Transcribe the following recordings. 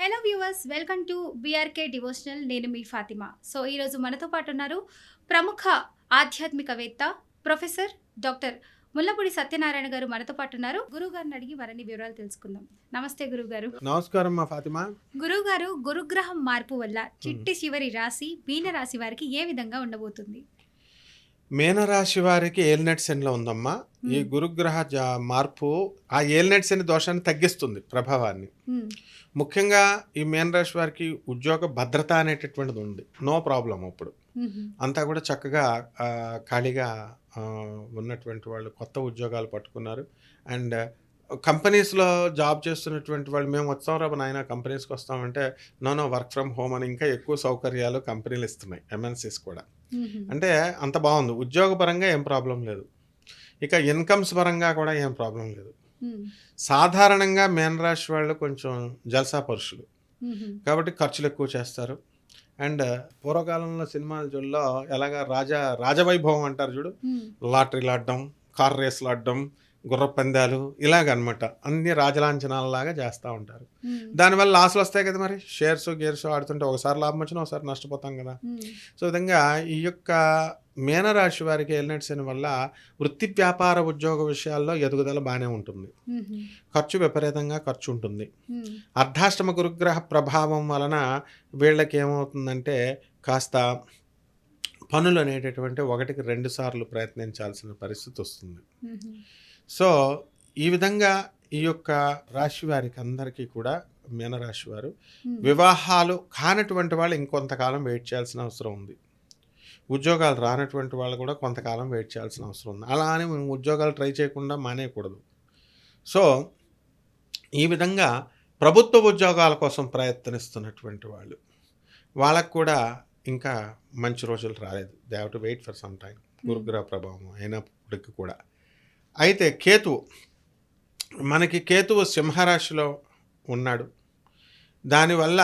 Hello viewers, welcome to BRK devotional. నేను మీ Fatima. So ఈరోజు మనతో పాటు ఉన్నారు ప్రముఖ ఆధ్యాత్మికవేత్త ప్రొఫెసర్ డాక్టర్ ముల్లపూడి సత్యనారాయణ గారు మనతో పాటు ఉన్నారు. గురువు గారిని అడిగి మరిన్ని వివరాలు తెలుసుకుందాం. నమస్తే గురువు గారు. నమస్కారం మా ఫాతిమా. గురువు గారు, గురుగ్రహం మార్పు వల్ల చిట్టి చివరి రాశి మీన రాశి వారికి ఏ విధంగా ఉండబోతుంది? మీనరాశి వారికి ఏలినట్ శనిలో ఉందమ్మా. ఈ గురుగ్రహ మార్పు ఆ ఏలినట్ శని దోషాన్ని తగ్గిస్తుంది, ప్రభావాన్ని. ముఖ్యంగా ఈ మీనరాశి వారికి ఉద్యోగ భద్రత అనేటటువంటిది ఉంది, నో ప్రాబ్లం. అప్పుడు అంతా కూడా చక్కగా ఖాళీగా ఉన్నటువంటి వాళ్ళు కొత్త ఉద్యోగాలు పట్టుకున్నారు. అండ్ కంపెనీస్లో జాబ్ చేస్తున్నటువంటి వాళ్ళు, మేము వస్తాం రా నాయన కంపెనీస్కి వస్తామంటే, నో వర్క్ ఫ్రమ్ హోమ్ అని ఇంకా ఎక్కువ సౌకర్యాలు కంపెనీలు ఇస్తున్నాయి, ఎంఎన్సీస్ కూడా. అంటే అంత బాగుంది, ఉద్యోగపరంగా ఏం ప్రాబ్లం లేదు. ఇక ఇన్కమ్స్ పరంగా కూడా ఏం ప్రాబ్లం లేదు. సాధారణంగా మీనరాశి వాళ్ళు కొంచెం జల్సా పరుషులు కాబట్టి ఖర్చులు ఎక్కువ చేస్తారు. అండ్ పూర్వకాలంలో సినిమాల జోల్లో ఎలాగా రాజవైభవం అంటారు చూడు, లాటరీలు ఆడడం, కార్ రేసులు ఆడడం, గుర్ర పందాలు, ఇలాగనమాట. అన్ని రాజలాంఛనాలలాగా చేస్తూ ఉంటారు. దానివల్ల లాస్లు వస్తాయి కదా, మరి షేర్స్ గేర్స్ ఆడుతుంటే ఒకసారి లాభం వచ్చినా ఒకసారి నష్టపోతాం కదా. సో విధంగా ఈ యొక్క మీనరాశి వారికి ఏలినట్ శని వల్ల వృత్తి వ్యాపార ఉద్యోగ విషయాల్లో ఎదుగుదల బాగానే ఉంటుంది. ఖర్చు విపరీతంగా ఖర్చు ఉంటుంది. అర్ధాష్టమ గురుగ్రహ ప్రభావం వలన వీళ్ళకి ఏమవుతుందంటే కాస్త పనులు అనేటటువంటి 1కి 2 సార్లు ప్రయత్నించాల్సిన పరిస్థితి వస్తుంది. సో ఈ విధంగా ఈ యొక్క రాశి వారికి అందరికీ కూడా, మీనరాశి వారు వివాహాలు కానటువంటి వాళ్ళు ఇంకొంతకాలం వెయిట్ చేయాల్సిన అవసరం ఉంది. ఉద్యోగాలు రానటువంటి వాళ్ళు కూడా కొంతకాలం వెయిట్ చేయాల్సిన అవసరం ఉంది. అలా అని మేము ఉద్యోగాలు ట్రై చేయకుండా మానేయకూడదు. సో ఈ విధంగా ప్రభుత్వ ఉద్యోగాల కోసం ప్రయత్నిస్తున్నటువంటి వాళ్ళు, వాళ్ళకు కూడా ఇంకా మంచి రోజులు రాలేదు. They have to wait for some time, గురుగ్రహ ప్రభావం అయినప్పటికీ కూడా. అయితే కేతువు సింహరాశిలో ఉన్నాడు. దానివల్ల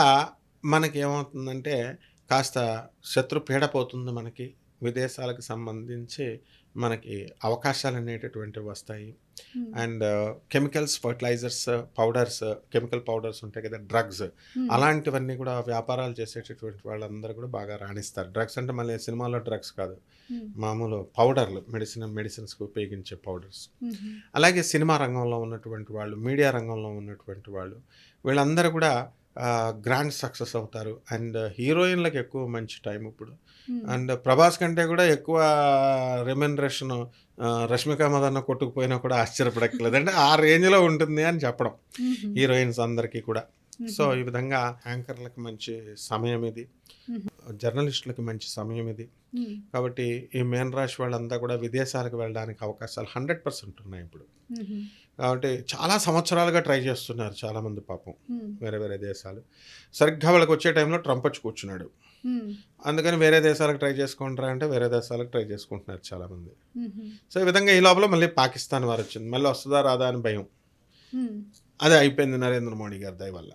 మనకి ఏమవుతుందంటే కాస్త శత్రుపీడ పోతుంది. మనకి విదేశాలకు సంబంధించి మనకి అవకాశాలు అనేటటువంటివి వస్తాయి. And chemicals, fertilisers, powders, chemical powders ఉంటాయి కదా, డ్రగ్స్, అలాంటివన్నీ కూడా వ్యాపారాలు చేసేటటువంటి వాళ్ళందరూ కూడా బాగా రాణిస్తారు. డ్రగ్స్ అంటే మళ్ళీ సినిమాలో డ్రగ్స్ కాదు, మామూలు పౌడర్లు, మెడిసిన్స్కి ఉపయోగించే పౌడర్స్. అలాగే సినిమా రంగంలో ఉన్నటువంటి వాళ్ళు, మీడియా రంగంలో ఉన్నటువంటి వాళ్ళు, వీళ్ళందరూ కూడా గ్రాండ్ సక్సెస్ అవుతారు. అండ్ హీరోయిన్లకు ఎక్కువ మంచి టైం ఇప్పుడు. అండ్ ప్రభాస్ కంటే కూడా ఎక్కువ రెమ్యునరేషన్ రష్మిక మందన్న కొట్టుకుపోయినా కూడా ఆశ్చర్యపడక్కర్లేదు. అంటే ఆ రేంజ్లో ఉంటుంది అని చెప్పడం హీరోయిన్స్ అందరికీ కూడా. సో ఈ విధంగా యాంకర్లకు మంచి సమయం ఇది, జర్నలిస్టులకి మంచి సమయం ఇది. కాబట్టి ఈ మీనరాశి వాళ్ళంతా కూడా విదేశాలకు వెళ్ళడానికి అవకాశాలు 100% ఉన్నాయి ఇప్పుడు. కాబట్టి చాలా సంవత్సరాలుగా ట్రై చేస్తున్నారు చాలామంది పాపం, వేరే వేరే దేశాలు. సరిగ్గా వాళ్ళకి వచ్చే టైంలో ట్రంప్ వచ్చి కూర్చున్నాడు. అందుకని వేరే దేశాలకు ట్రై చేసుకుంటారా అంటే వేరే దేశాలకు ట్రై చేసుకుంటున్నారు చాలామంది. సో ఈ విధంగా ఈ లోపల మళ్ళీ పాకిస్తాన్ వారు వచ్చింది, మళ్ళీ వస్తుందా రాదా అని భయం. అదే అయిపోయింది నరేంద్ర మోడీ గారి దయ వల్ల.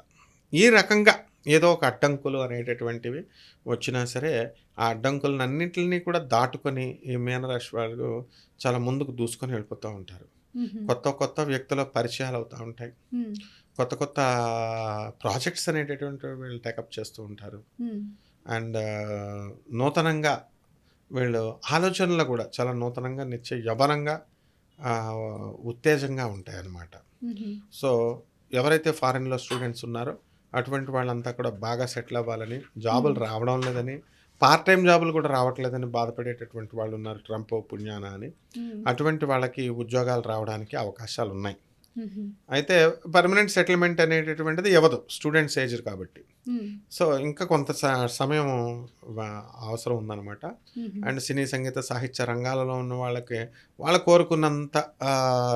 ఈ రకంగా ఏదో ఒక అడ్డంకులు అనేటటువంటివి వచ్చినా సరే, ఆ అడ్డంకులన్నింటినీ కూడా దాటుకొని ఈ మీనరాశి వాళ్ళు చాలా ముందుకు దూసుకొని వెళ్ళిపోతూ ఉంటారు. కొత్త వ్యక్తుల పరిచయాలు అవుతూ ఉంటాయి. కొత్త ప్రాజెక్ట్స్ అనేటటువంటి వీళ్ళు టేకప్ చేస్తూ ఉంటారు. అండ్ నూతనంగా వీళ్ళు ఆలోచనలు కూడా చాలా నూతనంగా, నిత్య యవనంగా, ఉత్తేజంగా ఉంటాయి అన్నమాట. సో ఎవరైతే ఫారిన్లో స్టూడెంట్స్ ఉన్నారో అటువంటి వాళ్ళంతా కూడా బాగా సెటిల్ అవ్వాలని, జాబులు రావడం లేదని, పార్ట్ టైం జాబులు కూడా రావట్లేదని బాధపడేటటువంటి వాళ్ళు ఉన్నారు, ట్రంప్ పుణ్యాన అని. అటువంటి వాళ్ళకి ఉద్యోగాలు రావడానికి అవకాశాలు ఉన్నాయి. అయితే పర్మనెంట్ సెటిల్మెంట్ అనేటటువంటిది ఇవ్వదు, స్టూడెంట్స్ ఏజ్ కాబట్టి. సో ఇంకా కొంత సమయం అవసరం ఉందన్నమాట. అండ్ సినీ, సంగీత, సాహిత్య రంగాలలో ఉన్న వాళ్ళకి వాళ్ళు కోరుకున్నంత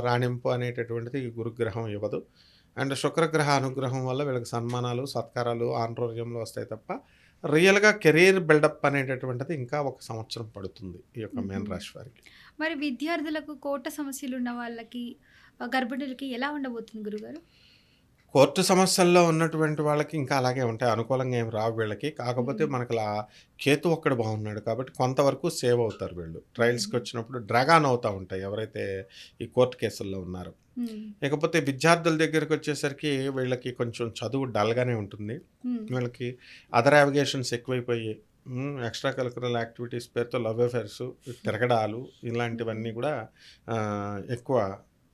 రాణింపు అనేటటువంటిది ఈ గురుగ్రహం ఇవ్వదు. అండ్ శుక్రగ్రహ అనుగ్రహం వల్ల వీళ్ళకి సన్మానాలు, సత్కారాలు ఆంధ్రోర్యంలో వస్తాయి తప్ప రియల్గా కెరీర్ బిల్డప్ అనేటటువంటిది ఇంకా 1 సంవత్సరం పడుతుంది ఈ యొక్క మీనరాశి వారికి. మరి విద్యార్థులకు కోట సమస్యలు ఉన్న వాళ్ళకి, గర్భిణులకి ఎలా ఉండబోతుంది గురుగారు? కోర్టు సమస్యల్లో ఉన్నటువంటి వాళ్ళకి ఇంకా అలాగే ఉంటాయి. అనుకూలంగా ఏమి రావు వీళ్ళకి. కాకపోతే హ్మ్. మనకు కేతు ఒక్కడు బాగున్నాడు కాబట్టి కొంతవరకు సేవ్ అవుతారు వీళ్ళు. ట్రయల్స్‌కి హుహు. వచ్చినప్పుడు డ్రాగ్ ఆన్ అవుతా ఉంటాయి ఎవరైతే ఈ కోర్టు కేసుల్లో ఉన్నారో. హ్మ్. ఇకపోతే విద్యార్థుల దగ్గరికొచ్చేసరికి వీళ్ళకి కొంచెం చదువు డల్‌గానే ఉంటుంది. హ్మ్. వీళ్ళకి అదర్ యావిగేషన్స్ ఎక్కువైపోయి ఎక్స్‌ట్రా కరిక్యులర్ యాక్టివిటీస్ పేరుతో లవ్ అఫైర్స్, తిరగడాలు హుహు. ఇలాంటివన్నీ కూడా ఎక్కువ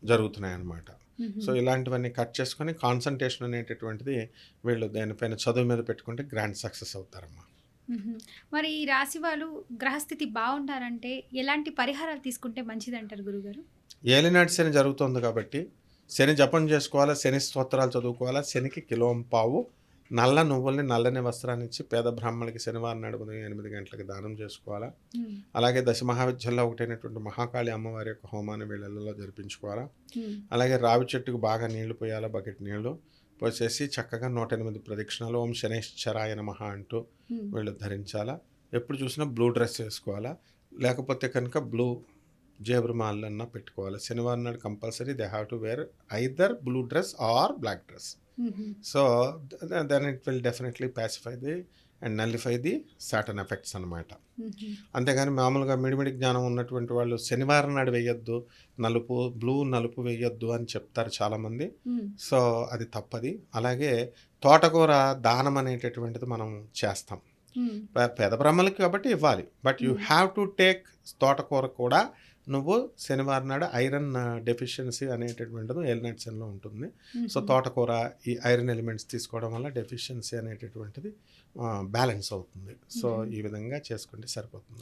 జరుగుతున్నాయన్నమాట. హుహు. సో, ఇలాంటివన్నీ కట్ చేసుకొని కాన్సంట్రేషన్ అనేటటువంటిది వీళ్ళు దేనిపైన చదువు మీద పెట్టుకుంటే గ్రాండ్ సక్సెస్ అవుతారమ్మా. హుహు. మరి ఈ రాశి వాళ్ళు గ్రహస్థితి బావుండాలంటే ఎలాంటి పరిహారాలు తీసుకుంటే మంచిదంటారు గురుగారు? ఏలినాటి శని జరుగుతుంది కాబట్టి శని జపం చేసుకోవాలా, శని స్తోత్రాలు చదువుకోవాలా, శనికి కిలోంపావు నల్ల నువ్వుల్ని, నల్లని వస్త్రాన్ని ఇచ్చి పేద బ్రాహ్మణులకి శనివారం నాడు ఉదయం 8 గంటలకి దానం చేసుకోవాలా. హ్మ్. అలాగే దశమహావిద్యల్లో ఒకటైనటువంటి మహాకాళి అమ్మవారి యొక్క హోమాన్ని వీళ్ళల్లో జరిపించుకోవాలా. హ్మ్. అలాగే రావి చెట్టుకు బాగా నీళ్లు పోయాలా, బకెట్ నీళ్లు పోసేసి చక్కగా 108 ప్రదక్షిణాలు ఓం శనైశ్చరాయ నమః అంటూ హ్మ్. వీళ్ళు ధరించాలా. ఎప్పుడు చూసినా బ్లూ డ్రెస్ వేసుకోవాలా. లేకపోతే కనుక బ్లూ జేబురుమాలన్నా పెట్టుకోవాలి. శనివారం నాడు compulsory they have to wear either blue dress or black dress. హుహు. So, then it will definitely pacify the and nullify the Saturn effects అనమాట. హుహు. అంతేగాని మామూలుగా మిడిమిడి జ్ఞానం ఉన్నటువంటి వాళ్ళు శనివారం నాడు వేయొద్దు, నలుపు వేయొద్దు అని చెప్తారు చాలామంది. హ్మ్. సో, అది తప్పది. అలాగే తోటకూర దానం అనేటటువంటిది మనం చేస్తాం. హ్మ్. పేద బ్రాహ్మణులకి కాబట్టి ఇవ్వాలి. బట్ యూ హ్మ్. హ్యావ్ టు టేక్ తోటకూర కూడా నువ్వు శనివారం నాడు ఐరన్ డెఫిషియన్సీ అనేటటువంటిది ఏలినాటి శనిలో ఉంటుంది. సో, హుహు. తోటకూర ఈ ఐరన్ ఎలిమెంట్స్ తీసుకోవడం వల్ల డెఫిషియన్సీ అనేటటువంటిది బ్యాలెన్స్ అవుతుంది. సో, హుహు. ఈ విధంగా చేసుకుంటే సరిపోతుంది.